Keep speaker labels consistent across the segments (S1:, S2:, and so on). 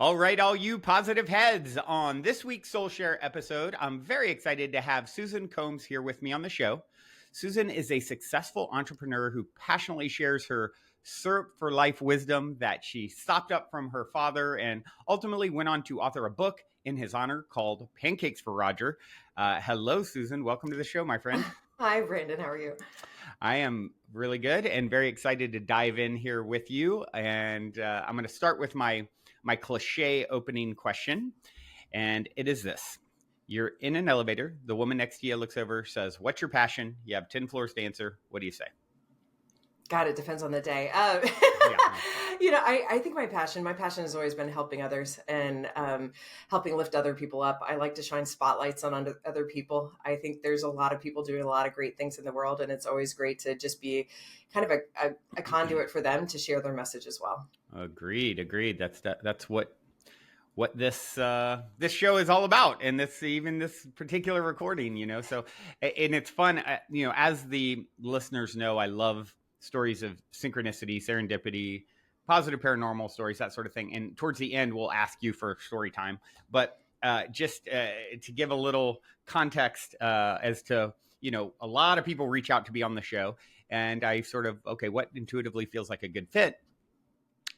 S1: All right, all you positive heads. On this week's Soul Share episode, I'm very excited to have Susan Combs here with me on the show. Susan is a successful entrepreneur who passionately shares her syrup for life wisdom that she sopped up from her father and ultimately went on to author a book in his honor called Pancakes for Roger. Hello, Susan. Welcome to the show, my friend.
S2: Hi, Brandon. How are you?
S1: I am really good and very excited to dive in here with you. And I'm going to start with my cliche opening question. And it is this. You're in an elevator. The woman next to you looks over, says, "What's your passion?" You have 10 floors to answer. What do you say?
S2: God, it depends on the day. I think my passion has always been helping others and helping lift other people up. I like to shine spotlights on other people. I think there's a lot of people doing a lot of great things in the world, and it's always great to just be kind of a conduit for them to share their message as well.
S1: Agreed. That's what this show is all about, and this particular recording. So, and it's fun. As the listeners know, I love stories of synchronicity, serendipity, positive paranormal stories, that sort of thing. And towards the end, we'll ask you for story time. But just to give a little context as to, a lot of people reach out to be on the show. And I sort of, what intuitively feels like a good fit?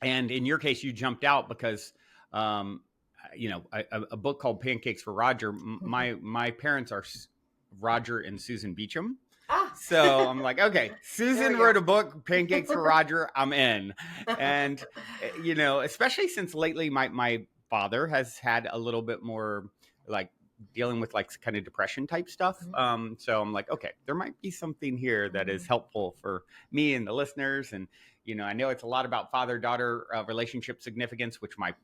S1: And in your case, you jumped out because, a book called Pancakes for Roger. My parents are Roger and Susan Beecham. So I'm like, okay, Susan wrote a book, Pancakes for Roger. I'm in. And, especially since lately my father has had a little bit more like dealing with like kind of depression type stuff. So I'm like, okay, there might be something here that is helpful for me and the listeners. And, I know it's a lot about father-daughter relationship significance, which my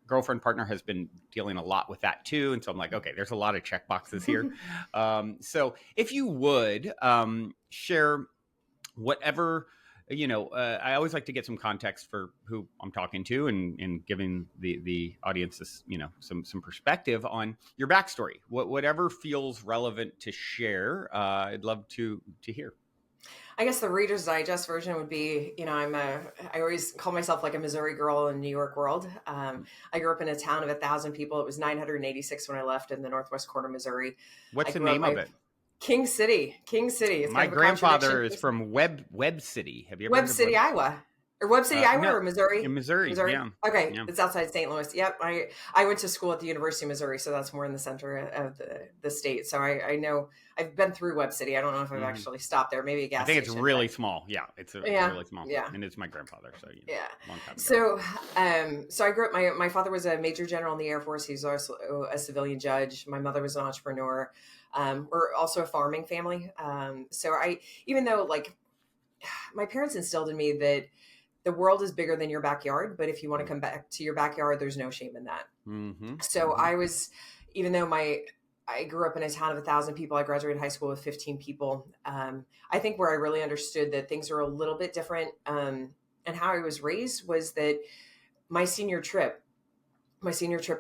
S1: girlfriend partner has been dealing a lot with that too. And so I'm like, okay, there's a lot of check boxes here. So if you would share whatever, I always like to get some context for who I'm talking to and giving the audience this, some perspective on your backstory, whatever feels relevant to share. I'd love to hear.
S2: I guess the Reader's Digest version would be, I always call myself like a Missouri girl in New York world. I grew up in a town of 1,000 people. It was 986 when I left in the northwest corner of Missouri.
S1: What's the name of it?
S2: King City. It's
S1: my grandfather is from Webb City. Have you ever
S2: Webb City, Iowa? Or Webb City, Iowa, or Missouri?
S1: In Missouri, yeah.
S2: Okay,
S1: yeah.
S2: It's outside St. Louis. Yep, I went to school at the University of Missouri, so that's more in the center of the state. So I know, I've been through Webb City. I don't know if I've actually stopped there. Maybe a gas station.
S1: I think it's really small. Yeah, it's really small.
S2: Yeah.
S1: And it's my grandfather, so long time ago.
S2: So I grew up, my father was a major general in the Air Force. He was also a civilian judge. My mother was an entrepreneur. We're also a farming family. So even though like my parents instilled in me that the world is bigger than your backyard, but if you want to come back to your backyard, there's no shame in that. So even though I grew up in a town of 1,000 people, I graduated high school with 15 people. I think where I really understood that things are a little bit different, and how I was raised was that my senior trip, we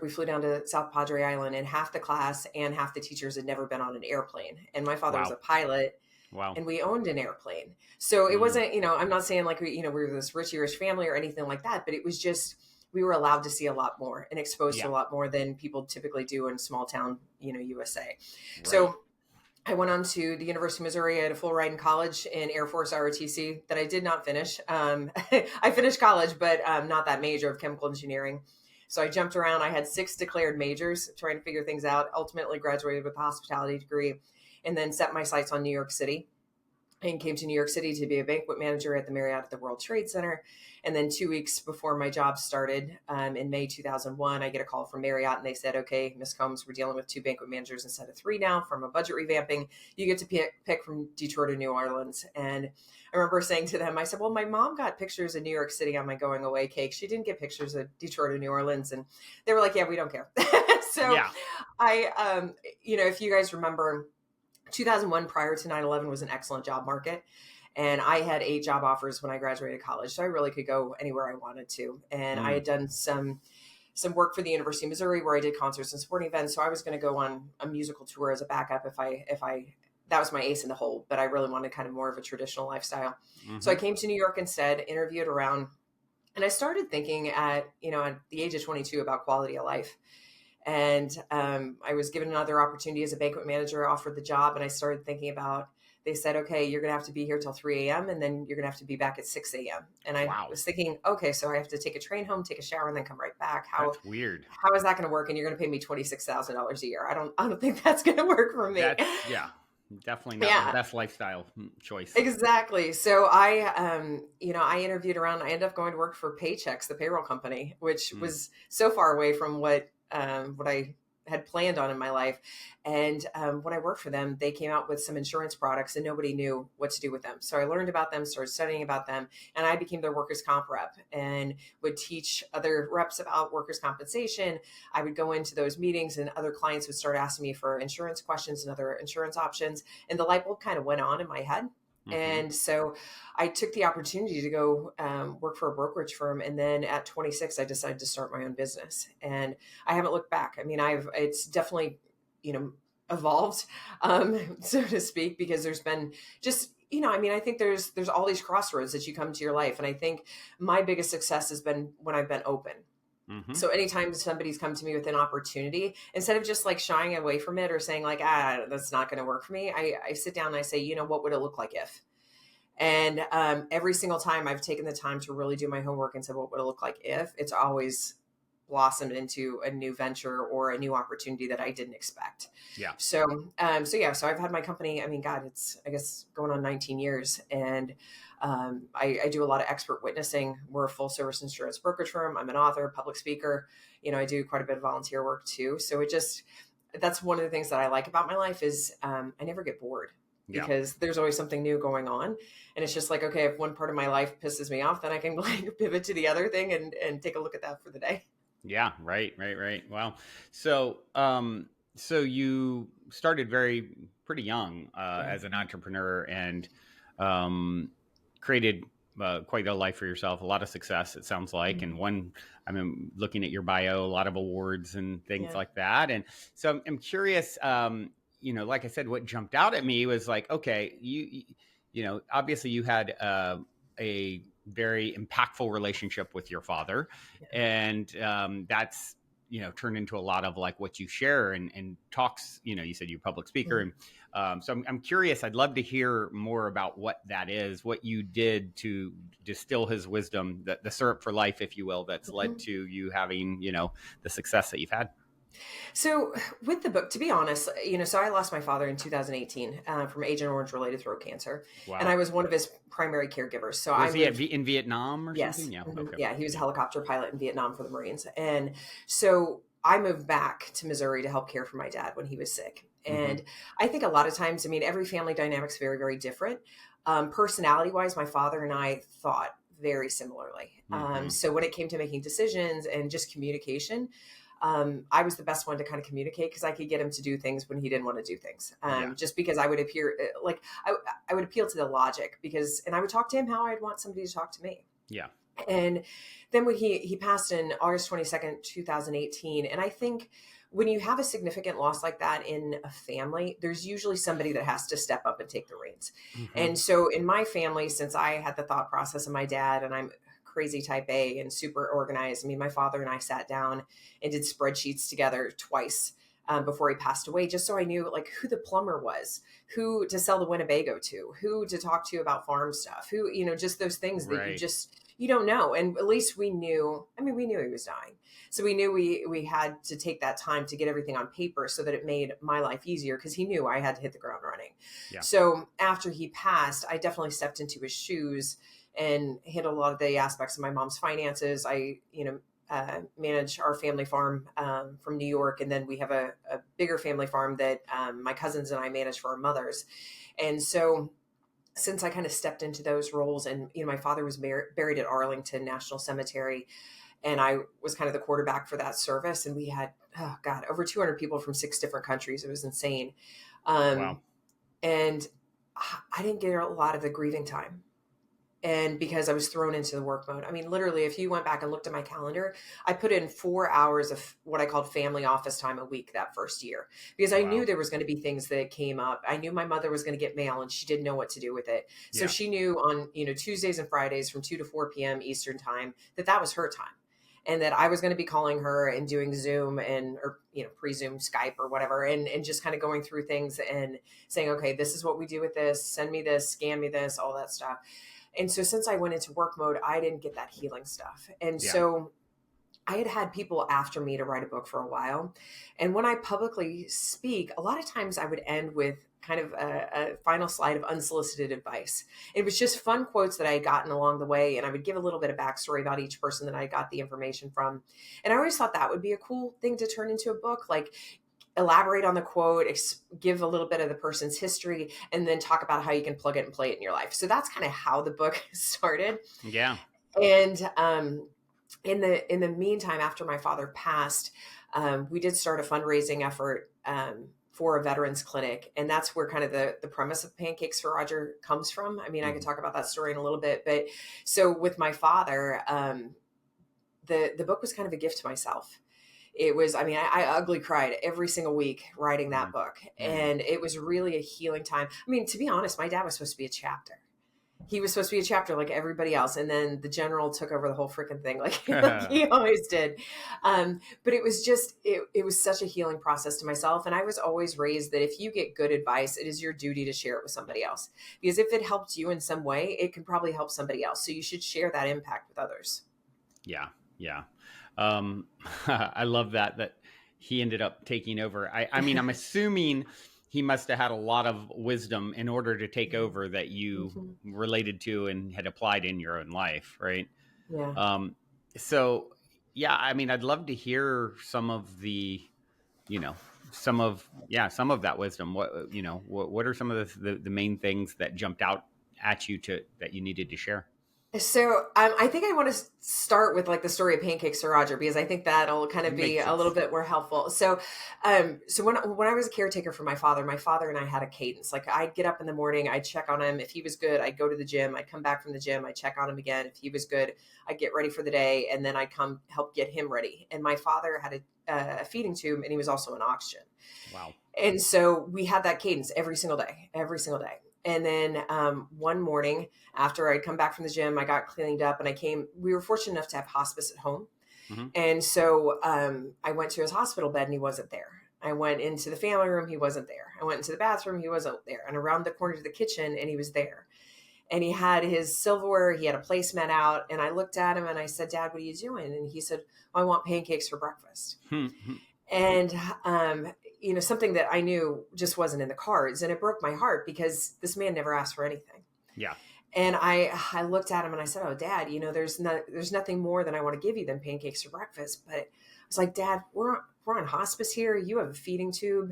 S2: flew down to South Padre Island, and half the class and half the teachers had never been on an airplane. And my father was a pilot.
S1: Wow.
S2: And we owned an airplane. So it wasn't, I'm not saying like we were this rich family or anything like that, but it was just, we were allowed to see a lot more and exposed to a lot more than people typically do in small town, USA. Right. So I went on to the University of Missouri. I had a full ride in college in Air Force ROTC that I did not finish. I finished college, but not that major of chemical engineering. So I jumped around. I had 6 declared majors trying to figure things out, ultimately graduated with a hospitality degree, and then set my sights on New York City and came to New York City to be a banquet manager at the Marriott at the World Trade Center. And then 2 weeks before my job started, in May 2001, I get a call from Marriott and they said, okay, Ms. Combs, we're dealing with 2 banquet managers instead of 3 now from a budget revamping. You get to pick from Detroit or New Orleans. And I remember saying to them, I said, well, my mom got pictures of New York City on my going away cake. She didn't get pictures of Detroit or New Orleans. And they were like, yeah, we don't care. So if you guys remember, 2001 prior to 9/11 was an excellent job market. And I had 8 job offers when I graduated college. So I really could go anywhere I wanted to. And I had done some work for the University of Missouri where I did concerts and sporting events. So I was going to go on a musical tour as a backup if I that was my ace in the hole, but I really wanted kind of more of a traditional lifestyle. So I came to New York instead, interviewed around, And I started thinking at the age of 22 about quality of life. And I was given another opportunity as a banquet manager, offered the job, and I started thinking about, they said, okay, you're going to have to be here till 3 a.m. and then you're going to have to be back at 6 a.m. And I
S1: Wow.
S2: was thinking, okay, so I have to take a train home, take a shower, and then come right back.
S1: That's weird.
S2: How is that going to work? And you're going to pay me $26,000 a year. I don't think that's going to work for me.
S1: That's, yeah, definitely not the
S2: Yeah,
S1: best lifestyle choice.
S2: exactly. So I interviewed around. I ended up going to work for Paychex, the payroll company, which was so far away from what I had planned on in my life. And when I worked for them, they came out with some insurance products and nobody knew what to do with them. So I learned about them, started studying about them, and I became their workers' comp rep and would teach other reps about workers' compensation. I would go into those meetings and other clients would start asking me for insurance questions and other insurance options. And the light bulb kind of went on in my head. And so I took the opportunity to go work for a brokerage firm. And then at 26, I decided to start my own business. And I haven't looked back. I mean, it's definitely, evolved, so to speak, because there's been just, I think there's all these crossroads that you come to your life. And I think my biggest success has been when I've been open. So anytime somebody's come to me with an opportunity, instead of just like shying away from it or saying like, that's not going to work for me, I sit down and I say, what would it look like if? And every single time I've taken the time to really do my homework and said, what would it look like if? It's always blossomed into a new venture or a new opportunity that I didn't expect.
S1: Yeah.
S2: So I've had my company, I mean, God, it's, I guess, going on 19 years. And I do a lot of expert witnessing. We're a full service insurance brokerage firm. I'm an author, public speaker. I do quite a bit of volunteer work too. So that's one of the things that I like about my life is I never get bored. Because there's always something new going on. And it's just like, okay, if one part of my life pisses me off, then I can like pivot to the other thing and take a look at that for the day.
S1: Yeah. Right. Wow. So, so you started pretty young as an entrepreneur and created quite a life for yourself, a lot of success, it sounds like. And looking at your bio, a lot of awards and things like that. And so I'm curious, like I said, what jumped out at me was like, okay, obviously you had a very impactful relationship with your father, and that's turned into a lot of like what you share and talks. You said you're a public speaker, and so I'm curious. I'd love to hear more about what that is, what you did to distill his wisdom, the syrup for life, if you will, that's led to you having the success that you've had.
S2: So with the book, to be honest, so I lost my father in 2018 from Agent Orange related throat cancer. Wow. And I was one of his primary caregivers. So
S1: was he in Vietnam or
S2: yes.
S1: something? Yeah. Okay.
S2: Yeah. He was a helicopter pilot in Vietnam for the Marines. And so I moved back to Missouri to help care for my dad when he was sick. And I think a lot of times, every family dynamic's very, very different. Personality wise, my father and I thought very similarly. So when it came to making decisions and just communication, I was the best one to kind of communicate because I could get him to do things when he didn't want to do things. Just because I would appear like I would appeal to the logic and I would talk to him how I'd want somebody to talk to me.
S1: Yeah.
S2: And then when he passed in August 22nd, 2018. And I think when you have a significant loss like that in a family, there's usually somebody that has to step up and take the reins. And so in my family, since I had the thought process of my dad and I'm crazy type A and super organized. My father and I sat down and did spreadsheets together twice before he passed away, just so I knew like who the plumber was, who to sell the Winnebago to, who to talk to about farm stuff, who, just those things that you don't know. And at least we knew, we knew he was dying. So we knew we had to take that time to get everything on paper so that it made my life easier because he knew I had to hit the ground running. Yeah. So after he passed, I definitely stepped into his shoes and handled a lot of the aspects of my mom's finances. I, manage our family farm from New York. And then we have a bigger family farm that my cousins and I manage for our mothers. And so since I kind of stepped into those roles and, my father was buried at Arlington National Cemetery, and I was kind of the quarterback for that service. And we had, over 200 people from 6 different countries. It was insane.
S1: Wow.
S2: And I didn't get a lot of the grieving time. And because I was thrown into the work mode. I mean, literally, if you went back and looked at my calendar, I put in 4 hours of what I called family office time a week that first year, because I knew
S1: Wow.
S2: there was going to be things that came up. I knew my mother was going to get mail and she didn't know what to do with it. So
S1: Yeah.
S2: she knew on, Tuesdays and Fridays from 2 to 4 p.m. Eastern time, that was her time. And that I was going to be calling her and doing Zoom or pre-Zoom Skype or whatever, and just kind of going through things and saying, okay, this is what we do with this, send me this, scan me this, all that stuff. And so since I went into work mode, I didn't get that healing stuff. And so I had people after me to write a book for a while. And when I publicly speak, a lot of times I would end with kind of a final slide of unsolicited advice. It was just fun quotes that I had gotten along the way. And I would give a little bit of backstory about each person that I got the information from. And I always thought that would be a cool thing to turn into a book. Like, elaborate on the quote, give a little bit of the person's history, and then talk about how you can plug it and play it in your life. So that's kind of how the book started.
S1: Yeah.
S2: And in the meantime, after my father passed, we did start a fundraising effort for a veterans clinic. And that's where kind of the premise of Pancakes for Roger comes from. I mean, I could talk about that story in a little bit, but so with my father, the book was kind of a gift to myself. It was, I ugly cried every single week writing that book. And it was really a healing time. I mean, to be honest, my dad was supposed to be a chapter. He was supposed to be a chapter like everybody else. And then the general took over the whole freaking thing like he always did. But it was just, it was such a healing process to myself. And I was always raised that if you get good advice, it is your duty to share it with somebody else. Because if it helped you in some way, it can probably help somebody else. So you should share that impact with others.
S1: Yeah. Yeah. I love that he ended up taking over. I mean, I'm assuming he must have had a lot of wisdom in order to take over that you related to and had applied in your own life. Right.
S2: Yeah.
S1: So yeah, I mean, I'd love to hear some of the, some of that wisdom. What are some of the main things that jumped out at you that you needed to share?
S2: So I think I want to start with like the story of Pancakes for Roger, because I think that'll kind of be a little bit more helpful. So, when I was a caretaker for my father and I had a cadence. Like, I'd get up in the morning, I'd check on him. If he was good, I'd go to the gym. I'd come back from the gym, I'd check on him again. If he was good, I'd get ready for the day, and then I'd come help get him ready. And my father had a feeding tube, and he was also on oxygen. Wow. And so we had that cadence every single day. And then one morning after I'd come back from the gym, I got cleaned up and we were fortunate enough to have hospice at home. Mm-hmm. And so I went to his hospital bed and he wasn't there. I went into the family room, he wasn't there. I went into the bathroom, he wasn't there. And around the corner to the kitchen, and he was there. And he had his silverware, he had a placemat out. And I looked at him and I said, "Dad, what are you doing?" And he said, "Well, I want pancakes for breakfast." And something that I knew just wasn't in the cards. And it broke my heart because this man never asked for anything. Yeah. And I looked at him and I said, "Oh, Dad, there's nothing more than I want to give you than pancakes for breakfast." But I was like, "Dad, we're on hospice here. You have a feeding tube.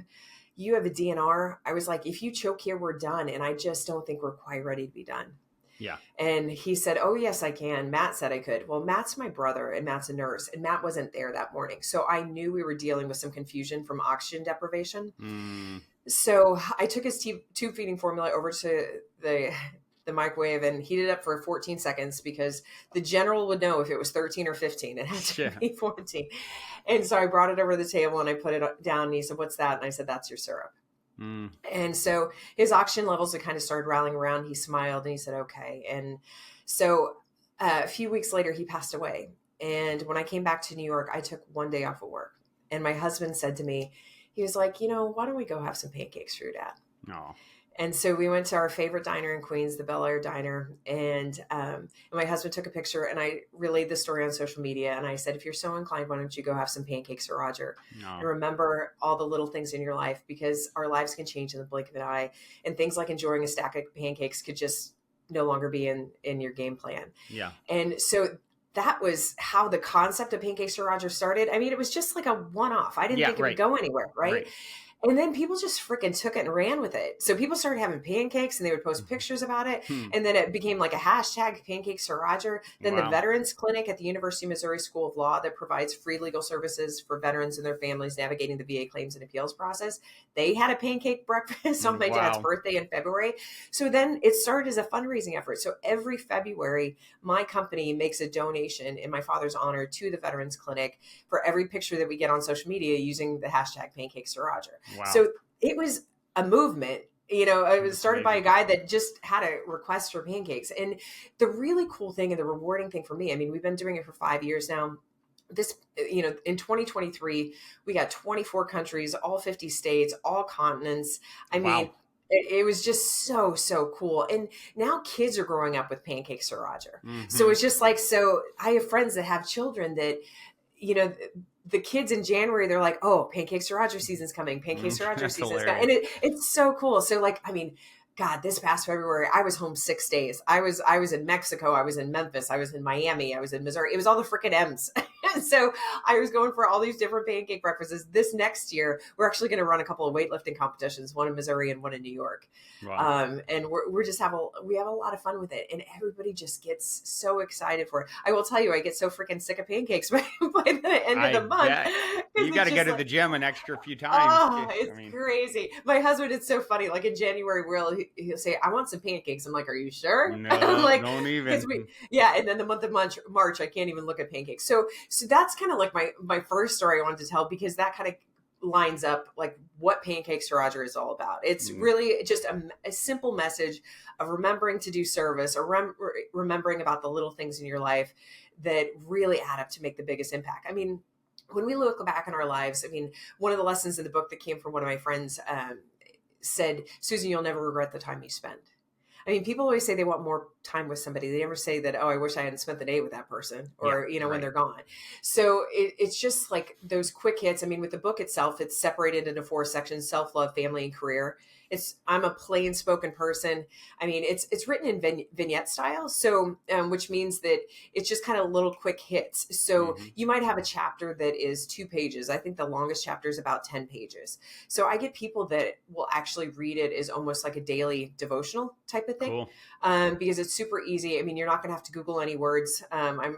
S2: You have a DNR." I was like, "If you choke here, we're done. And I just don't think we're quite ready to be done." Yeah. And he said, "Oh, yes, I can. Matt said I could." Well, Matt's my brother and Matt's a nurse, and Matt wasn't there that morning. So I knew we were dealing with some confusion from oxygen deprivation. So I took his tube feeding formula over to the microwave and heated it up for 14 seconds because the general would know if it was 13 or 15. It had to be 14. And so I brought it over to the table and I put it down and he said, "What's that?" And I said, "That's your syrup." And so his oxygen levels had kind of started rallying around. He smiled and he said, "Okay." And so a few weeks later, he passed away. And when I came back to New York, I took one day off of work. And my husband said to me, he was like, "Why don't we go have some pancakes for your dad?" Oh. And so we went to our favorite diner in Queens, the Bel Air Diner. And my husband took a picture and I relayed the story on social media. And I said, "If you're so inclined, why don't you go have some pancakes for Roger?" No. And remember all the little things in your life, because our lives can change in the blink of an eye. And things like enjoying a stack of pancakes could just no longer be in your game plan. Yeah. And so that was how the concept of Pancakes for Roger started. I mean, it was just like a one-off. I didn't think it would go anywhere. Right. And then people just freaking took it and ran with it. So people started having pancakes and they would post pictures about it. And then it became like a hashtag, Pancakes to Roger. Then the Veterans Clinic at the University of Missouri School of Law that provides free legal services for veterans and their families navigating the VA claims and appeals process. They had a pancake breakfast on my dad's birthday in February. So then it started as a fundraising effort. So every February, my company makes a donation in my father's honor to the Veterans Clinic for every picture that we get on social media using the hashtag Pancakes to Roger.
S1: Wow.
S2: So it was a movement. It was started by a guy that just had a request for pancakes. And the really cool thing and the rewarding thing for me, I mean, we've been doing it for 5 years now. This, in 2023, we got 24 countries, all 50 states, all continents. I mean, it was just so, so cool. And now kids are growing up with Pancakes to Roger. So it's just like, so I have friends that have children that, the kids in January, they're like, oh, Pancakes to Roger season's coming. Pancakes to Roger season's coming. And it's so cool. So like, I mean, God, this past February, I was home 6 days. I was in Mexico. I was in Memphis. I was in Miami. I was in Missouri. It was all the freaking M's. So I was going for all these different pancake breakfasts. This next year, we're actually going to run a couple of weightlifting competitions, one in Missouri and one in New York. Wow. And we're just we have a lot of fun with it. And everybody just gets so excited for it. I will tell you, I get so freaking sick of pancakes by the end of the month.
S1: You got to go to the gym an extra few times.
S2: Oh, it's crazy. My husband, it's so funny. Like in January, he'll say, I want some pancakes. I'm like, are you sure?
S1: No,
S2: like,
S1: don't even.
S2: And then the month of March, I can't even look at pancakes. So that's kind of like my first story I wanted to tell, because that kind of lines up like what Pancakes to Roger is all about. It's really just a simple message of remembering to do service, or remembering about the little things in your life that really add up to make the biggest impact. I mean, when we look back in our lives, I mean, one of the lessons in the book that came from one of my friends said, Susan, you'll never regret the time you spend. I mean, people always say they want more time with somebody. They never say that, oh, I wish I hadn't spent the day with that person, or, when they're gone. So it's just like those quick hits. I mean, with the book itself, it's separated into 4 sections: self-love, family, and career. I'm a plain spoken person. I mean, it's written in vignette style. So, which means that it's just kind of little quick hits. So you might have a chapter that is 2 pages. I think the longest chapter is about 10 pages. So I get people that will actually read it as almost like a daily devotional type of thing.
S1: Cool.
S2: Because it's super easy. I mean, you're not going to have to Google any words. I'm,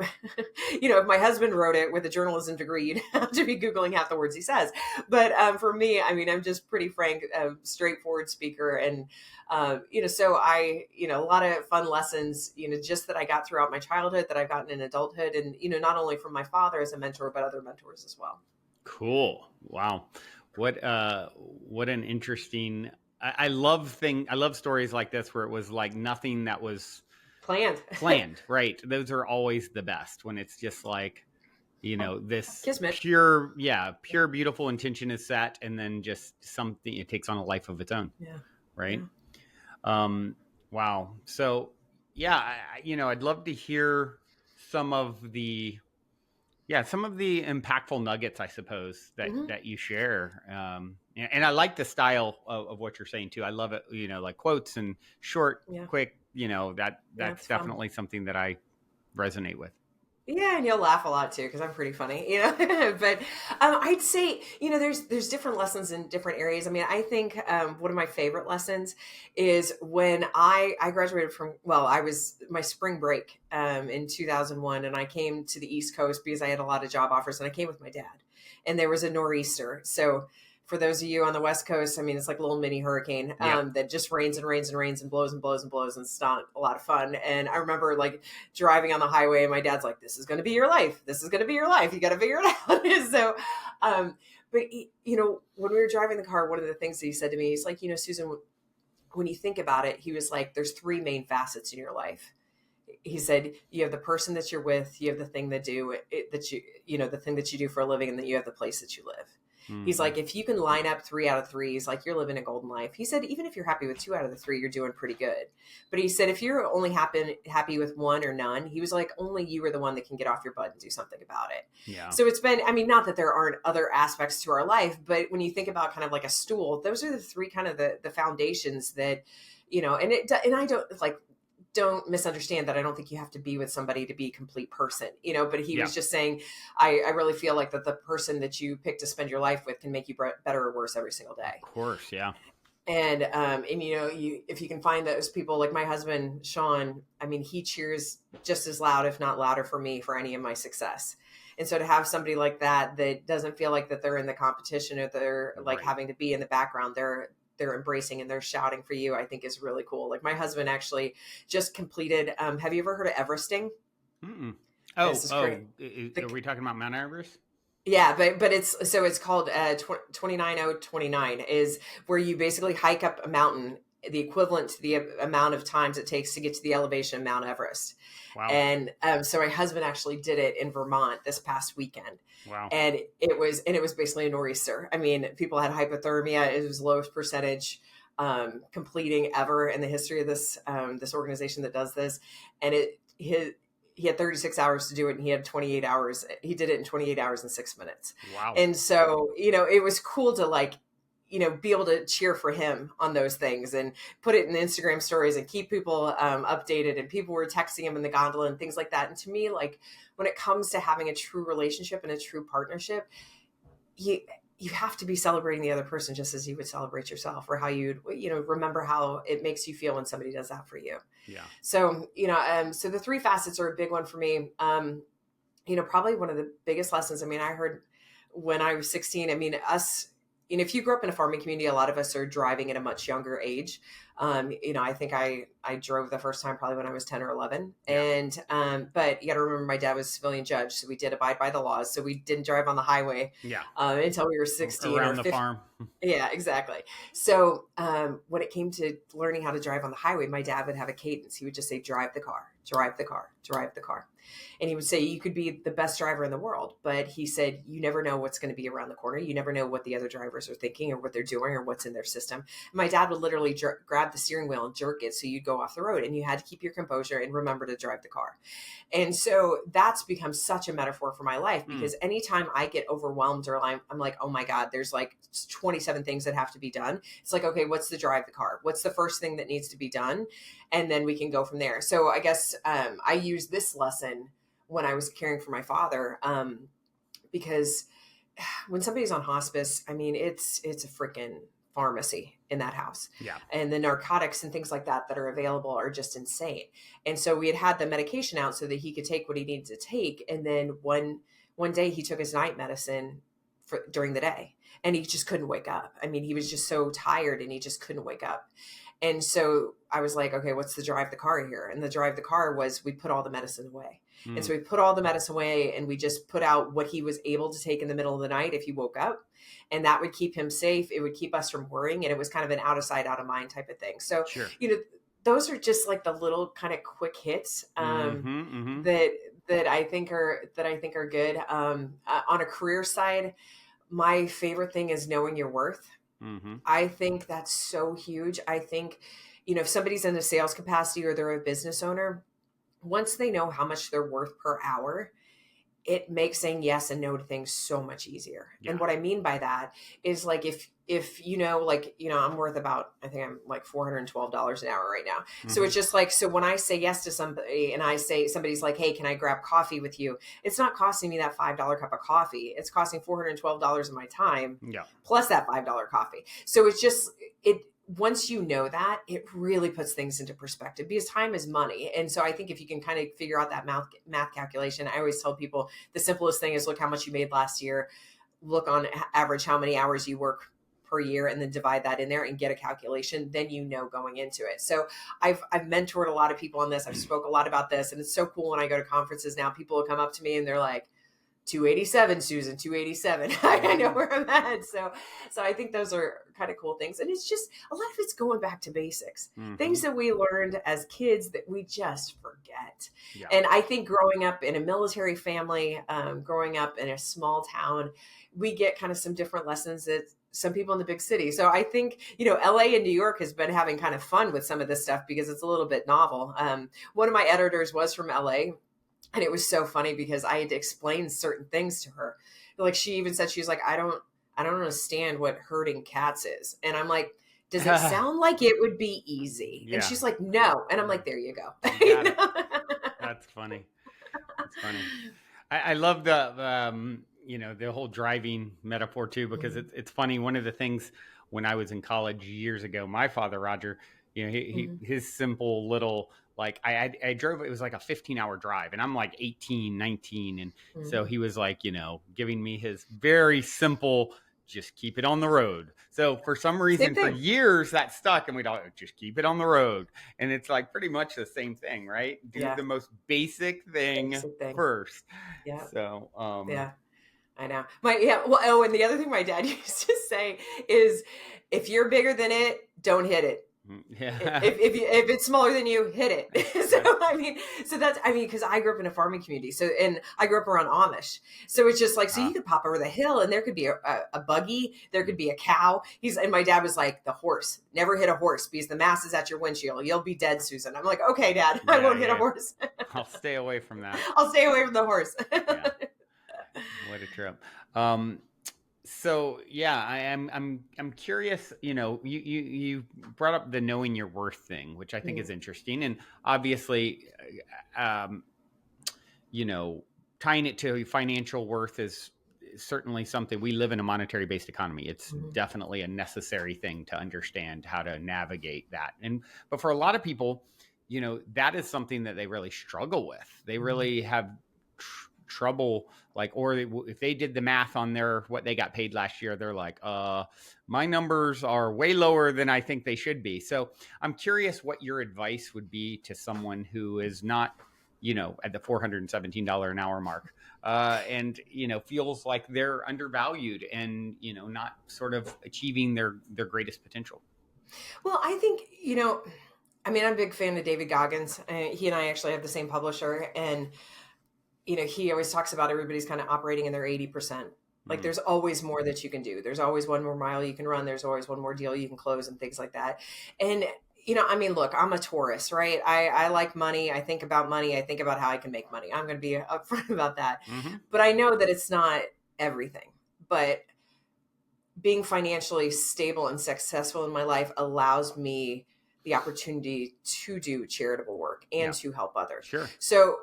S2: if my husband wrote it with a journalism degree, you'd have to be Googling half the words he says. But for me, I mean, I'm just pretty frank, straightforward speaker. And, so I, a lot of fun lessons, just that I got throughout my childhood, that I've gotten in adulthood, and, not only from my father as a mentor, but other mentors as well.
S1: Cool. Wow. What an interesting, I love stories like this where it was like nothing that was planned. Right. Those are always the best, when it's just like, this
S2: Kismet.
S1: pure, beautiful intention is set, and then just something, it takes on a life of its own.
S2: Yeah.
S1: Right. Yeah. Wow. So I'd love to hear some of the impactful nuggets, I suppose, that you share. And I like the style of what you're saying too. I love it, like quotes and short, quick, that's definitely something that I resonate with.
S2: Yeah, and you'll laugh a lot too, because I'm pretty funny, But I'd say, there's different lessons in different areas. I mean, I think one of my favorite lessons is when I graduated I was my spring break in 2001, and I came to the East Coast because I had a lot of job offers, and I came with my dad, and there was a nor'easter. So for those of you on the West Coast, I mean, it's like a little mini hurricane that just rains and rains and rains and blows and blows and blows. And it's not a lot of fun. And I remember like driving on the highway, and my dad's like, this is going to be your life. This is going to be your life. You got to figure it out. So, but when we were driving the car, one of the things that he said to me, he's like, Susan, when you think about it, he was like, there's 3 main facets in your life. He said, you have the person that you're with, you have the thing the thing that you do for a living, and then you have the place that you live. He's like, if you can line up 3 out of 3, he's like, you're living a golden life. He said, even if you're happy with 2 out of the 3, you're doing pretty good. But he said, if you're only happy with 1 or none, he was like, only you are the one that can get off your butt and do something about it. Yeah. So it's been, I mean, not that there aren't other aspects to our life, but when you think about kind of like a stool, those are the 3 kind of the foundations that, and I don't like, don't misunderstand that. I don't think you have to be with somebody to be a complete person, but he
S1: Yeah.
S2: was just saying, I really feel like that the person that you pick to spend your life with can make you better or worse every single day.
S1: Of course. Yeah.
S2: And if you can find those people, like my husband, Sean, I mean, he cheers just as loud, if not louder, for me for any of my success. And so to have somebody like that doesn't feel like that they're in the competition or they're like having to be in the background, they're embracing and they're shouting for you, I think is really cool. Like my husband actually just completed, have you ever heard of Everesting?
S1: Mm-mm.
S2: Are
S1: we talking about Mount Everest?
S2: Yeah, but it's called 29029 is where you basically hike up a mountain, the equivalent to the amount of times it takes to get to the elevation of Mount Everest.
S1: Wow.
S2: And so my husband actually did it in Vermont this past weekend.
S1: Wow.
S2: And it was basically a nor'easter. I mean, people had hypothermia. It was lowest percentage completing ever in the history of this organization that does this. And he had 36 hours to do it, and he had 28 hours. He did it in 28 hours and 6 minutes.
S1: Wow.
S2: And so, it was cool to be able to cheer for him on those things and put it in Instagram stories and keep people updated. And people were texting him in the gondola and things like that. And to me, like when it comes to having a true relationship and a true partnership, you have to be celebrating the other person just as you would celebrate yourself, or how you'd, remember how it makes you feel when somebody does that for you.
S1: Yeah.
S2: So, so the 3 facets are a big one for me. Probably one of the biggest lessons. I mean, I heard when I was 16, if you grew up in a farming community, a lot of us are driving at a much younger age. I think I drove the first time probably when I was 10 or 11.
S1: Yeah.
S2: And, but you got to remember my dad was a civilian judge. So we did abide by the laws. So we didn't drive on the highway until we were 16.
S1: Around the farm.
S2: Yeah, exactly. So when it came to learning how to drive on the highway, my dad would have a cadence. He would just say, drive the car, drive the car, drive the car. And he would say, you could be the best driver in the world, but he said, you never know what's going to be around the corner. You never know what the other drivers are thinking or what they're doing or what's in their system. And my dad would literally grab the steering wheel and jerk it so you'd go off the road, and you had to keep your composure and remember to drive the car. And so that's become such a metaphor for my life, because anytime I get overwhelmed or I'm like, oh my God, there's like 27 things that have to be done. It's like, okay, what's the drive the car? What's the first thing that needs to be done? And then we can go from there. So I guess I used this lesson when I was caring for my father, because when somebody's on hospice, I mean, it's a freaking pharmacy in that house.
S1: Yeah.
S2: And the narcotics and things like that are available are just insane. And so we had the medication out so that he could take what he needed to take. And then one day he took his night medicine during the day, and he just couldn't wake up. I mean, he was just so tired and he just couldn't wake up. And so I was like, okay, what's the drive the car here? And the drive the car was, we put all the medicine away. And so we put all the medicine away, and we just put out what he was able to take in the middle of the night if he woke up. And that would keep him safe. It would keep us from worrying. And it was kind of an out of sight, out of mind type of thing. So,
S1: sure.
S2: Those are just like the little kind of quick hits that I think are good. On a career side, my favorite thing is knowing your worth.
S1: Mm-hmm.
S2: I think that's so huge. I think, if somebody's in a sales capacity or they're a business owner, once they know how much they're worth per hour, it makes saying yes and no to things so much easier. Yeah. And what I mean by that is like, if I'm worth about, I think I'm like $412 an hour right now. Mm-hmm. So it's just like, so when I say yes to somebody and I say, somebody's like, hey, can I grab coffee with you? It's not costing me that $5 cup of coffee. It's costing $412 of my time plus that $5 coffee. So it's just, once you know that, it really puts things into perspective, because time is money. And so I think if you can kind of figure out that math calculation, I always tell people the simplest thing is look how much you made last year, look on average how many hours you work per year, and then divide that in there and get a calculation. Then going into it. So I've mentored a lot of people on this. I've spoke a lot about this, and it's so cool when I go to conferences now. People will come up to me and they're like, 287, Susan, 287. I know where I'm at. So I think those are kind of cool things. And it's just, a lot of it's going back to basics, things that we learned as kids that we just forget. Yeah. And I think growing up in a military family, growing up in a small town, we get kind of some different lessons that some people in the big city. So I think, LA and New York has been having kind of fun with some of this stuff because it's a little bit novel. One of my editors was from LA. And it was so funny because I had to explain certain things to her. Like she even said, she was like, I don't understand what herding cats is. And I'm like, Does it sound like it would be easy? And
S1: Yeah.
S2: she's like, no. And I'm like, there you go.
S1: You got it. That's funny. That's funny. I love the whole driving metaphor too, because
S2: Mhm.
S1: it's funny. One of the things when I was in college years ago, my father, Roger,
S2: Mhm.
S1: his simple little, like, I drove, it was like a 15-hour drive, and I'm like 18, 19. And so
S2: Mhm.
S1: he was like, giving me his very simple, just keep it on the road. So for some
S2: Same
S1: reason, for
S2: thing.
S1: years that stuck, and we'd all just keep it on the road. And it's like pretty much the same thing, right? Do
S2: Yeah.
S1: the most basic thing
S2: Basic thing.
S1: first.
S2: Yeah.
S1: So,
S2: Yeah. I know. Well, oh, and the other thing my dad used to say is, if you're bigger than it, don't hit it.
S1: yeah,
S2: If it's smaller than you, hit it. So
S1: that's
S2: because I grew up in a farming community, so, and I grew up around Amish, so it's just like, so you could pop over the hill and there could be a buggy, there could be a cow. And my dad was like, the horse, never hit a horse because the mass is at your windshield. You'll be dead, Susan. I'm like, okay, Dad, I won't hit a horse.
S1: I'll stay away from that.
S2: I'll stay away from the horse.
S1: Yeah, what a trip. So yeah, I'm curious. You brought up the knowing your worth thing, which I think is interesting, and obviously, um, tying it to financial worth is certainly something. We live in a monetary based economy. It's definitely a necessary thing to understand how to navigate that. But for a lot of people, that is something that they really struggle with. They really have trouble, like, or if they did the math on what they got paid last year, they're like, my numbers are way lower than I think they should be. So I'm curious what your advice would be to someone who is not, at the $417 an hour mark, and feels like they're undervalued and not sort of achieving their greatest potential.
S2: Well, I think, I'm a big fan of David Goggins. He and I actually have the same publisher, and he always talks about everybody's kind of operating in their 80%. Like, there's always more that you can do. There's always one more mile you can run. There's always one more deal you can close and things like that. And, look, I'm a Taurus, right? I like money. I think about money. I think about how I can make money. I'm going to be upfront about that. But I know that it's not everything. But being financially stable and successful in my life allows me the opportunity to do charitable work and to help others.
S1: Sure.
S2: So,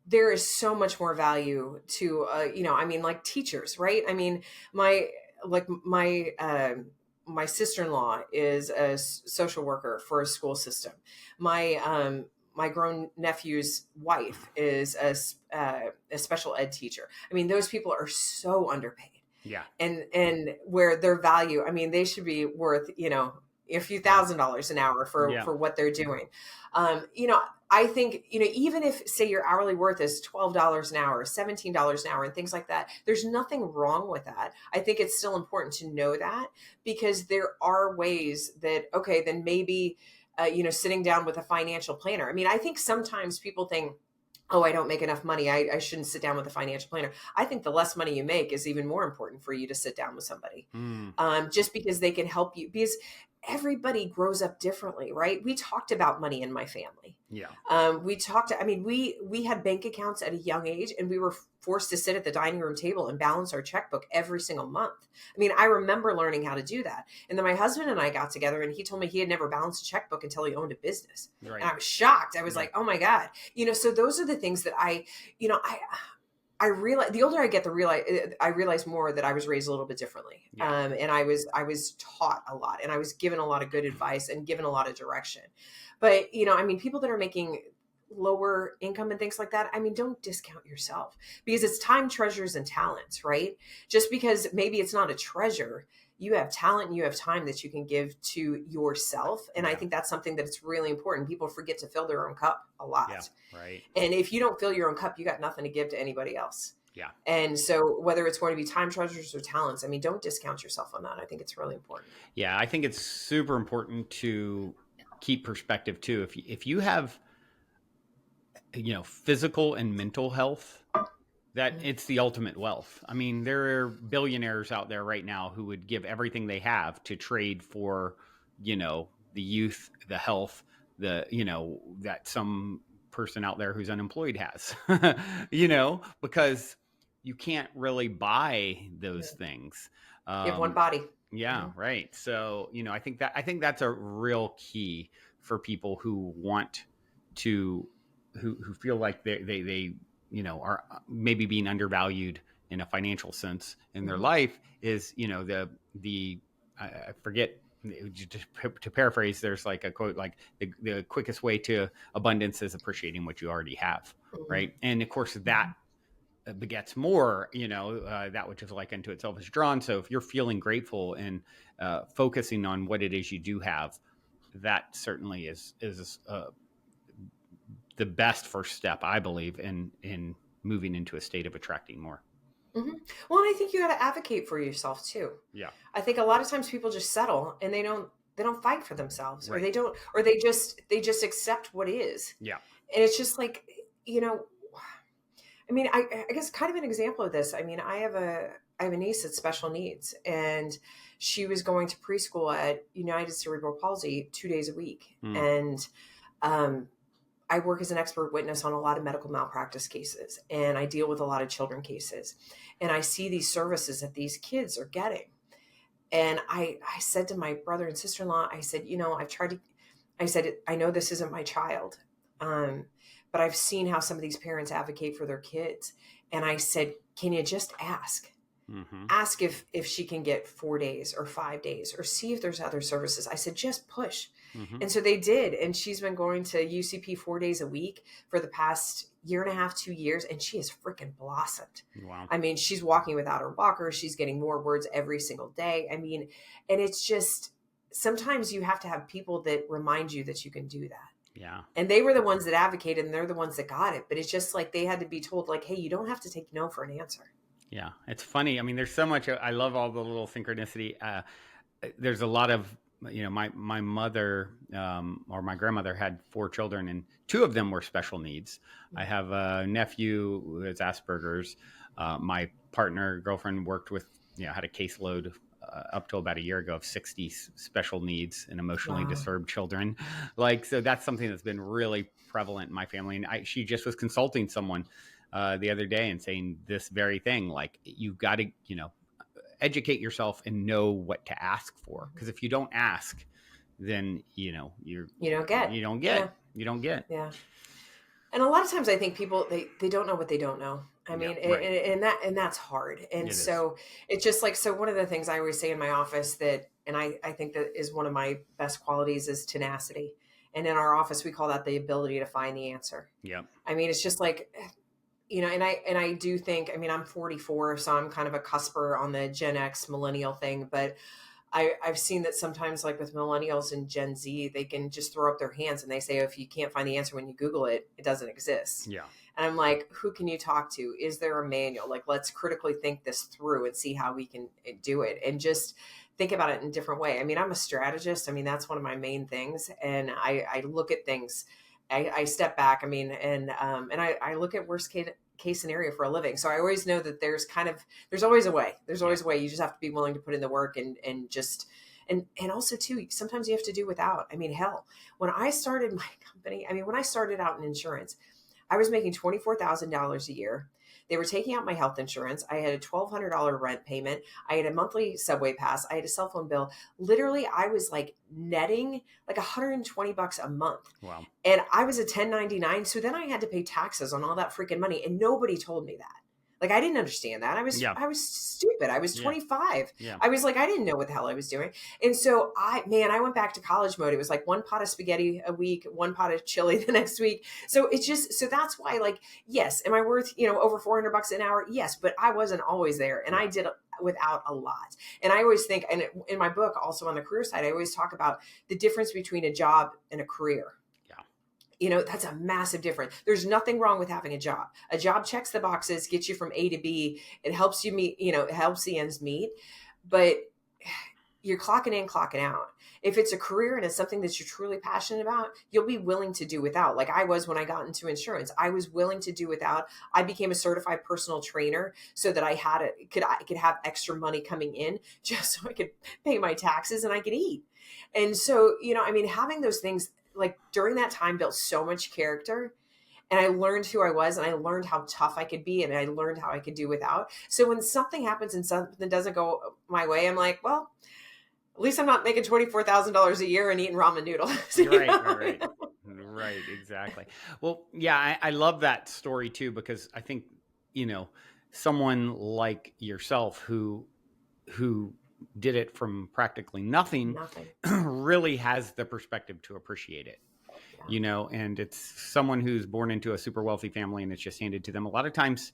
S2: there is so much more value to, like teachers, right? My sister-in-law is a social worker for a school system. My grown nephew's wife is a special ed teacher. Those people are so underpaid.
S1: Yeah.
S2: And where their value, they should be worth, a few $1,000s an hour for what they're doing. I think, even if, say, your hourly worth is $12 an hour, $17 an hour, and things like that, there's nothing wrong with that. I think it's still important to know that, because there are ways that, okay, then maybe, sitting down with a financial planner. I think sometimes people think, oh, I don't make enough money, I shouldn't sit down with a financial planner. I think the less money you make is even more important for you to sit down with somebody, just because they can help you, because everybody grows up differently, right? We talked about money in my family.
S1: Yeah.
S2: We had bank accounts at a young age, and we were forced to sit at the dining room table and balance our checkbook every single month. I remember learning how to do that. And then my husband and I got together, and he told me he had never balanced a checkbook until he owned a business.
S1: Right.
S2: And I was shocked. I was like, oh my God. So those are the things that I realize, the older I get, I realize more that I was raised a little bit differently.
S1: Yeah.
S2: And I was taught a lot, and I was given a lot of good advice and given a lot of direction. But, people that are making lower income and things like that, don't discount yourself, because it's time, treasures, and talents, right? Just because maybe it's not a treasure, you have talent and you have time that you can give to yourself. And I think that's something that's really important. People forget to fill their own cup a lot.
S1: Yeah, right.
S2: And if you don't fill your own cup, you got nothing to give to anybody else.
S1: Yeah.
S2: And so whether it's going to be time, treasures, or talents, don't discount yourself on that. I think it's really important.
S1: Yeah, I think it's super important to keep perspective too. If you have, physical and mental health, that it's the ultimate wealth. There are billionaires out there right now who would give everything they have to trade for, the youth, the health, that some person out there who's unemployed has, because you can't really buy those things.
S2: You have one body.
S1: Yeah, right. So, I think that's a real key for people who want to, who feel like they are maybe being undervalued in a financial sense in their
S2: Mm-hmm.
S1: life is, the I forget, to paraphrase, there's like a quote like the quickest way to abundance is appreciating what you already have,
S2: Mm-hmm.
S1: right? And of course that begets more, that which is like unto itself is drawn. So if you're feeling grateful and focusing on what it is you do have, that certainly is the best first step, I believe, in moving into a state of attracting more.
S2: Mm-hmm. Well, and I think you got to advocate for yourself too.
S1: Yeah.
S2: I think a lot of times people just settle and they don't fight for themselves, or
S1: Right.
S2: they just accept what is.
S1: Yeah.
S2: And it's just like, you know, I mean, I guess kind of an example of this. I mean, I have a niece that's special needs, and she was going to preschool at United Cerebral Palsy 2 days a week.
S1: Mm.
S2: And um, I work as an expert witness on a lot of medical malpractice cases, and I deal with a lot of children cases, and I see these services that these kids are getting. And I said to my brother and sister-in-law, I said, I said, I know this isn't my child. Um, but I've seen how some of these parents advocate for their kids. And I said, can you just ask?
S1: Mm-hmm.
S2: Ask if she can get 4 days or 5 days, or see if there's other services. I said, just push.
S1: Mm-hmm.
S2: And so they did. And she's been going to UCP 4 days a week for the past year and a half, 2 years. And she has freaking blossomed.
S1: Wow.
S2: I mean, she's walking without her walker. She's getting more words every single day. I mean, and it's just, sometimes you have to have people that remind you that you can do that.
S1: Yeah.
S2: And they were the ones that advocated, and they're the ones that got it. But it's just like they had to be told, like, hey, you don't have to take no for an answer.
S1: Yeah. It's funny. I mean, there's so much. I love all the little synchronicity. There's a lot of, my mother or my grandmother had 4 children, and 2 of them were special needs. I have a nephew who has Asperger's. My girlfriend worked with, had a caseload up till about a year ago of 60 special needs and emotionally
S2: Wow.
S1: disturbed children. So that's something that's been really prevalent in my family. And she just was consulting someone the other day and saying this very thing, like, you've got to, educate yourself and know what to ask for. Because if you don't ask, then, you don't get.
S2: Yeah. Yeah. And a lot of times I think people, they don't know what they don't know. I mean,
S1: right.
S2: and that's hard. And so it's just like, so one of the things I always say in my office and I think that is one of my best qualities is tenacity. And in our office, we call that the ability to find the answer.
S1: Yeah.
S2: I mean, it's just like, and I do think, I mean, I'm 44, so I'm kind of a cusper on the Gen X millennial thing, but I've seen that sometimes, like with millennials and Gen Z, they can just throw up their hands and they say, oh, if you can't find the answer when you Google it, it doesn't exist.
S1: Yeah.
S2: And I'm like, who can you talk to? Is there a manual? Like, let's critically think this through and see how we can do it, and just think about it in a different way. I mean, I'm a strategist. I mean, that's one of my main things. And I look at things, I step back. I mean, and I look at worst case scenario for a living. So I always know that there's always a way. There's always a way. You just have to be willing to put in the work and also too, sometimes you have to do without. I mean, hell, when I started my company, when I started out in insurance, I was making $24,000 a year. They were taking out my health insurance. I had a $1,200 rent payment. I had a monthly subway pass. I had a cell phone bill. Literally, I was like netting like $120 a month.
S1: Wow.
S2: And I was a 1099. So then I had to pay taxes on all that freaking money. And nobody told me that. Like, I didn't understand that. I was stupid. I was 25.
S1: Yeah.
S2: I was like, I didn't know what the hell I was doing. And so I went back to college mode. It was like 1 pot of spaghetti a week, 1 pot of chili the next week. So it's just, so that's why, like, yes. Am I worth, over $400 an hour? Yes. But I wasn't always there. And I did without a lot. And I always think, and in my book, also on the career side, I always talk about the difference between a job and a career. That's a massive difference. There's nothing wrong with having a job. A job checks the boxes, gets you from A to B. It helps you meet, it helps the ends meet, but you're clocking in, clocking out. If it's a career and it's something that you're truly passionate about, you'll be willing to do without. Like I was when I got into insurance, I was willing to do without. I became a certified personal trainer so that I could have extra money coming in just so I could pay my taxes and I could eat. And so, having those things, like during that time, built so much character, and I learned who I was, and I learned how tough I could be, and I learned how I could do without. So when something happens and something doesn't go my way, I'm like, well, At least I'm not making $24,000 a year and eating ramen noodles.
S1: Right. Exactly. Well, yeah, I love that story too, because I think, someone like yourself who did it from practically nothing really has the perspective to appreciate it.
S2: Yeah.
S1: And it's someone who's born into a super wealthy family and it's just handed to them. A lot of times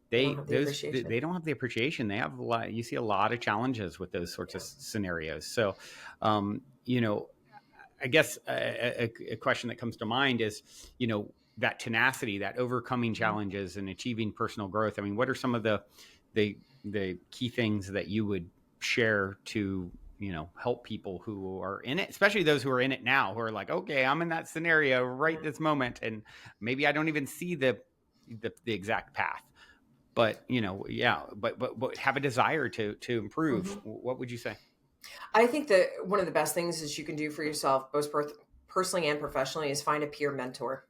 S1: they don't have the appreciation. They have you see a lot of challenges with those sorts of scenarios. So, I guess a question that comes to mind is, that tenacity, that overcoming challenges and achieving personal growth. I mean, what are some of the key things that you would share to, help people who are in it, especially those who are in it now, who are like, okay, I'm in that scenario right this moment, and maybe I don't even see the exact path, but but have a desire to improve.
S2: Mm-hmm.
S1: What would you say?
S2: I think that one of the best things that you can do for yourself, both personally and professionally, is find a peer mentor.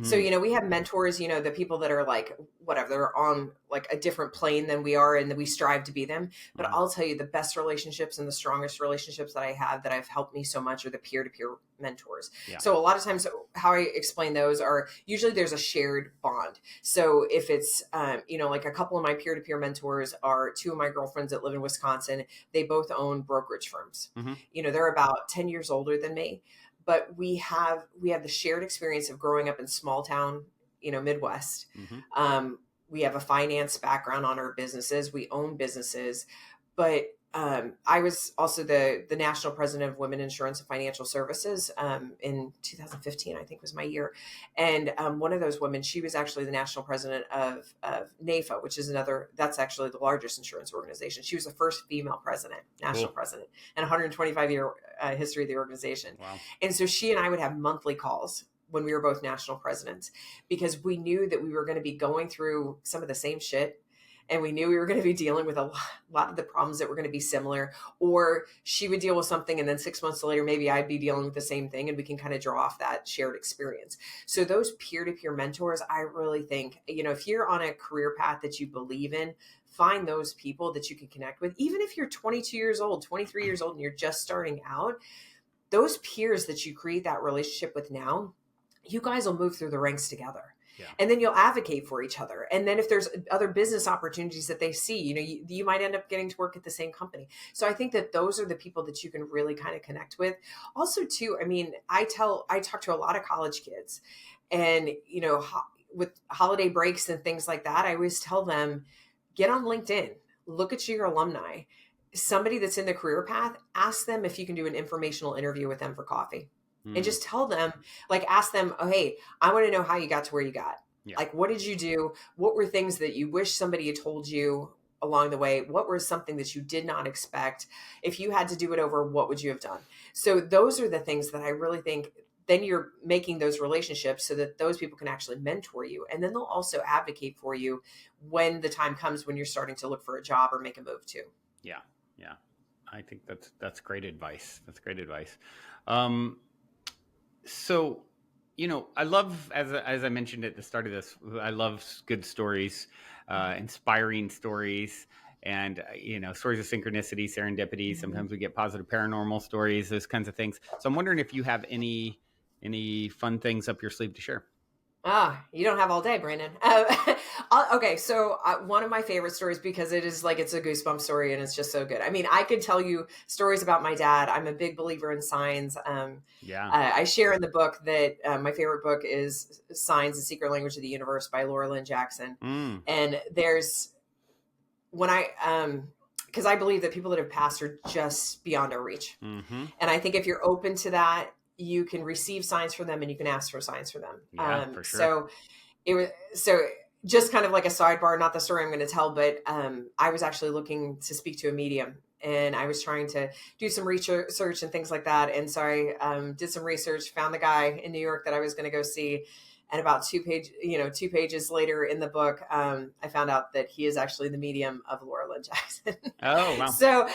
S2: So, we have mentors, the people that are like, whatever, they're on like a different plane than we are and that we strive to be them. But I'll tell you, the best relationships and the strongest relationships that I have that have helped me so much are the peer-to-peer mentors. Yeah. So a lot of times how I explain those are usually there's a shared bond. So if it's, like a couple of my peer-to-peer mentors are two of my girlfriends that live in Wisconsin. They both own brokerage firms. They're about 10 years older than me. But we have the shared experience of growing up in small town, Midwest. We have a finance background on our businesses. We own businesses, but I was also the national president of Women Insurance and Financial Services in 2015, I think was my year. And one of those women, she was actually the national president of NAFA, which is that's actually the largest insurance organization. She was the first female president, national president, and 125-year history of the organization. Wow. And so she and I would have monthly calls when we were both national presidents, because we knew that we were going to be going through some of the same shit. And we knew we were going to be dealing with a lot of the problems that were going to be similar, or she would deal with something and then 6 months later, maybe I'd be dealing with the same thing, and we can kind of draw off that shared experience. So those peer-to-peer mentors, I really think, if you're on a career path that you believe in, find those people that you can connect with. Even if you're 22 years old, 23 years old, and you're just starting out, those peers that you create that relationship with now, you guys will move through the ranks together. Yeah. And then you'll advocate for each other. And then if there's other business opportunities that they see, you might end up getting to work at the same company. So I think that those are the people that you can really kind of connect with. Also, too, I mean, I talk to a lot of college kids, and, with holiday breaks and things like that, I always tell them, get on LinkedIn, look at your alumni, somebody that's in the career path, ask them if you can do an informational interview with them for coffee. And just tell them, ask them, oh, hey, I want to know how you got to where you got. Yeah. What did you do? What were things that you wish somebody had told you along the way? What was something that you did not expect? If you had to do it over, what would you have done? So those are the things that I really think then you're making those relationships so that those people can actually mentor you. And then they'll also advocate for you when the time comes when you're starting to look for a job or make a move too.
S1: Yeah. Yeah. I think that's great advice. That's great advice. So, I love, as I mentioned at the start of this, I love good stories, inspiring stories, and, stories of synchronicity, serendipity. Mm-hmm. Sometimes we get positive paranormal stories, those kinds of things. So I'm wondering if you have any fun things up your sleeve to share.
S2: You don't have all day, Brandon. Okay, so one of my favorite stories, because it's a goosebump story and it's just so good. I mean, I could tell you stories about my dad. I'm a big believer in signs. I share in the book that my favorite book is Signs: The Secret Language of the Universe by Laura Lynn Jackson. And there's because I believe that people that have passed are just beyond our reach. Mm-hmm. And I think if you're open to that, you can receive signs from them and you can ask for signs from them.
S1: Yeah, for sure.
S2: So just kind of like a sidebar, not the story I'm going to tell, but I was actually looking to speak to a medium, and I was trying to do some research and things like that. And so I did some research, found the guy in New York that I was going to go see. And about 2 pages later in the book, I found out that he is actually the medium of Laura Lynn Jackson.
S1: Oh, wow.
S2: So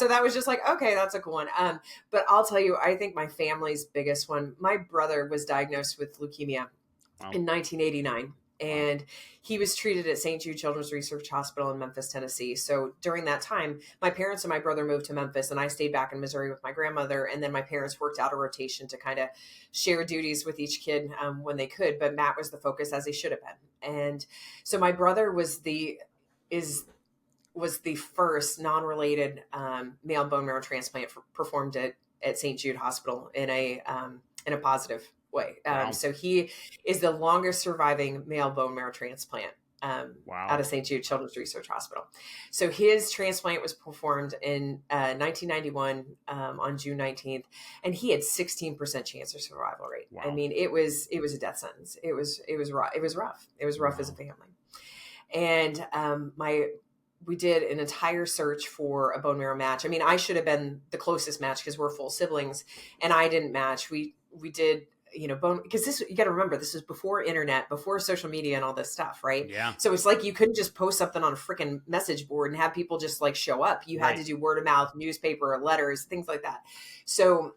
S2: that was just like, okay, that's a cool one. But I'll tell you, I think my family's biggest one, my brother was diagnosed with leukemia in 1989. And he was treated at St. Jude Children's Research Hospital in Memphis, Tennessee. So during that time, my parents and my brother moved to Memphis, and I stayed back in Missouri with my grandmother. And then my parents worked out a rotation to kind of share duties with each kid when they could. But Matt was the focus, as he should have been. And so my brother was the first non-related male bone marrow transplant performed at St. Jude Hospital in a positive way.
S1: Wow.
S2: So he is the longest surviving male bone marrow transplant out of St. Jude Children's Research Hospital. So his transplant was performed in 1991 on June 19th, and he had 16% chance of survival rate.
S1: Wow.
S2: I mean, it was a death sentence. It was rough. It was rough as a family. And we did an entire search for a bone marrow match. I mean, I should have been the closest match because we're full siblings, and I didn't match. We did, bone, because you got to remember, this was before internet, before social media and all this stuff, right?
S1: Yeah.
S2: So it's like you couldn't just post something on a freaking message board and have people just like show up. You had to do word of mouth, newspaper, letters, things like that. So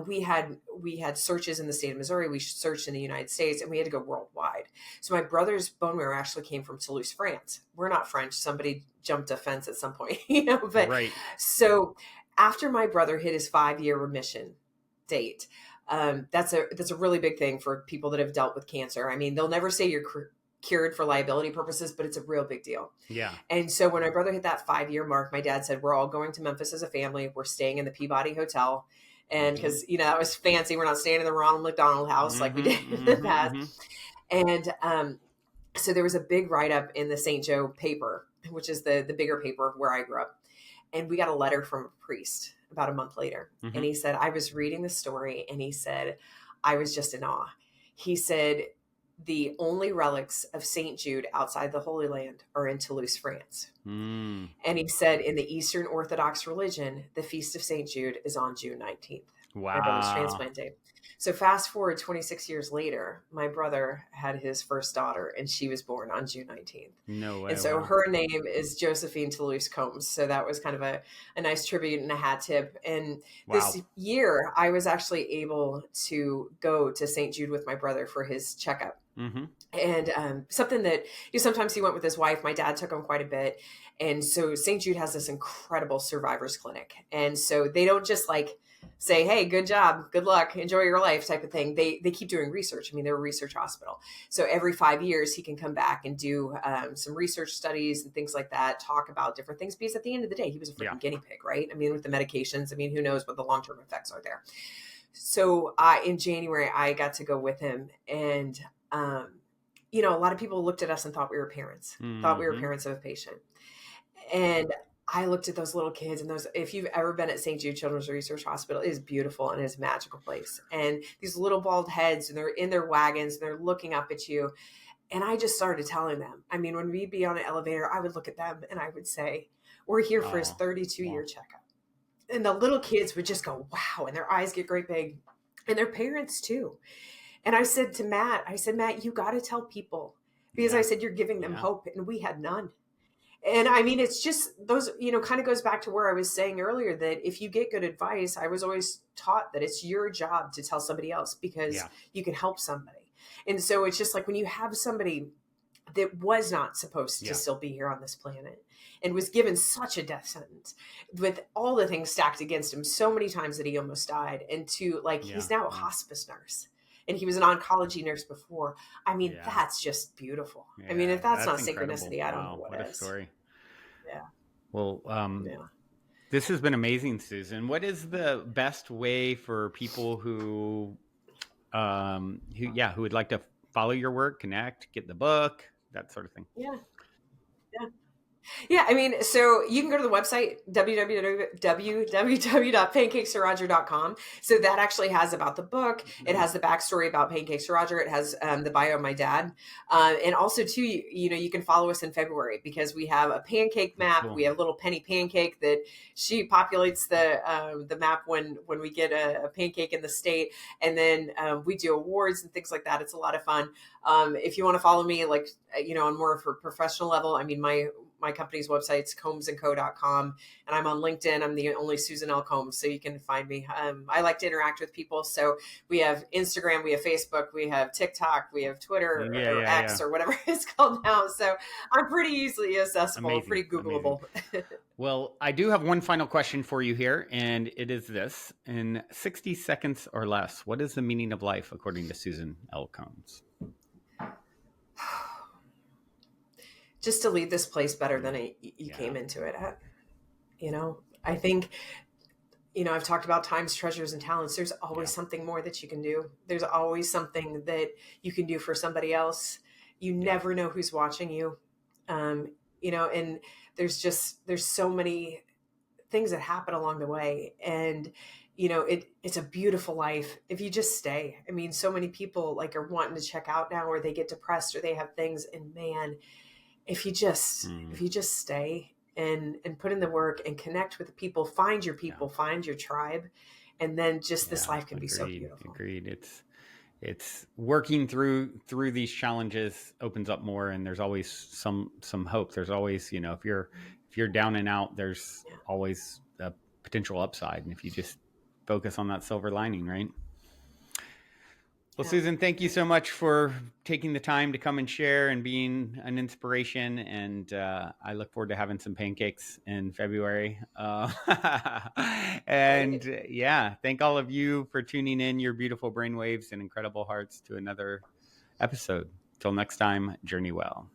S2: we had searches in the state of Missouri. We searched in the United States, and we had to go worldwide. So my brother's bone marrow actually came from Toulouse, France. We're not French. Somebody jumped a fence at some point, but so after my brother hit his 5-year remission date, that's a really big thing for people that have dealt with cancer. I mean, they'll never say you're cured for liability purposes, but it's a real big deal.
S1: Yeah.
S2: And so when my brother hit that 5-year mark, my dad said, we're all going to Memphis as a family. We're staying in the Peabody Hotel. And because, that was fancy. We're not staying in the Ronald McDonald House like we did in the past. And so there was a big write-up in the St. Joe paper, which is the bigger paper where I grew up. And we got a letter from a priest about a month later. And he said, I was reading the story, and he said, I was just in awe. He said, the only relics of St. Jude outside the Holy Land are in Toulouse, France. And he said, in the Eastern Orthodox religion, the Feast of St. Jude is on June 19th.
S1: Wow.
S2: My brother's transplant day. So fast forward 26 years later, my brother had his first daughter, and she was born on June 19th.
S1: No way.
S2: And so her name is Josephine Toulouse Combs. So that was kind of a nice tribute and a hat tip. And this year, I was actually able to go to St. Jude with my brother for his checkup. And something that sometimes he went with his wife. My dad took him quite a bit. And so St. Jude has this incredible survivors clinic. And so they don't just like say, hey, good job, good luck, enjoy your life type of thing. They keep doing research. I mean, they're a research hospital. So every 5 years he can come back and do some research studies and things like that, talk about different things, because at the end of the day, he was a freaking guinea pig, right? I mean, with the medications, I mean, who knows what the long-term effects are there. So in January, I got to go with him, and a lot of people looked at us and thought we were parents, thought we were parents of a patient. And I looked at those little kids, and if you've ever been at St. Jude Children's Research Hospital, it is beautiful and it's a magical place. And these little bald heads, and they're in their wagons, and they're looking up at you. And I just started telling them, I mean, when we'd be on an elevator, I would look at them and I would say, we're here for his 32-year checkup. And the little kids would just go, wow. And their eyes get great big, and their parents too. And I said to Matt, you got to tell people, because I said, you're giving them hope, and we had none. And I mean, it's just those, kind of goes back to where I was saying earlier, that if you get good advice, I was always taught that it's your job to tell somebody else, because you can help somebody. And so it's just like when you have somebody that was not supposed to still be here on this planet and was given such a death sentence with all the things stacked against him so many times that he almost died. And he's now a hospice nurse. And he was an oncology nurse before. I mean, that's just beautiful. I mean, if that's not synchronicity, I don't know what is.
S1: What a story.
S2: Yeah.
S1: Well, this has been amazing, Susan. What is the best way for people who would like to follow your work, connect, get the book, that sort of thing?
S2: Yeah, I mean, so you can go to the website, www.pancakesroger.com. So that actually has about the book. It has the backstory about Pancakes to Roger. It has the bio of my dad. And also, too, you can follow us in February, because we have a pancake map. Cool. We have little Penny Pancake that she populates the map when we get a pancake in the state. And then we do awards and things like that. It's a lot of fun. If you want to follow me, on more of a professional level, I mean, my company's website's combsandco.com, and I'm on LinkedIn. I'm the only Susan L. Combs, so you can find me. I like to interact with people. So we have Instagram, we have Facebook, we have TikTok, we have Twitter or X or whatever it's called now. So I'm pretty easily accessible, pretty Googleable.
S1: Well, I do have one final question for you here, and it is this. In 60 seconds or less, what is the meaning of life according to Susan L. Combs?
S2: Just to leave this place better than you came into it at. I think, I've talked about times, treasures, and talents. There's always something more that you can do. There's always something that you can do for somebody else. You never know who's watching you. And there's so many things that happen along the way. And, it's a beautiful life if you just stay. I mean, so many people like are wanting to check out now, or they get depressed, or they have things, and man, if you just stay and put in the work and connect with the people, find your people, find your tribe, and then just this life can be so beautiful.
S1: Agreed. It's working through these challenges opens up more, and there's always some hope. There's always, if you're down and out, there's always a potential upside, and if you just focus on that silver lining, right? Well, Susan, thank you so much for taking the time to come and share and being an inspiration. And I look forward to having some pancakes in February. And thank all of you for tuning in your beautiful brainwaves and incredible hearts to another episode. Till next time, journey well.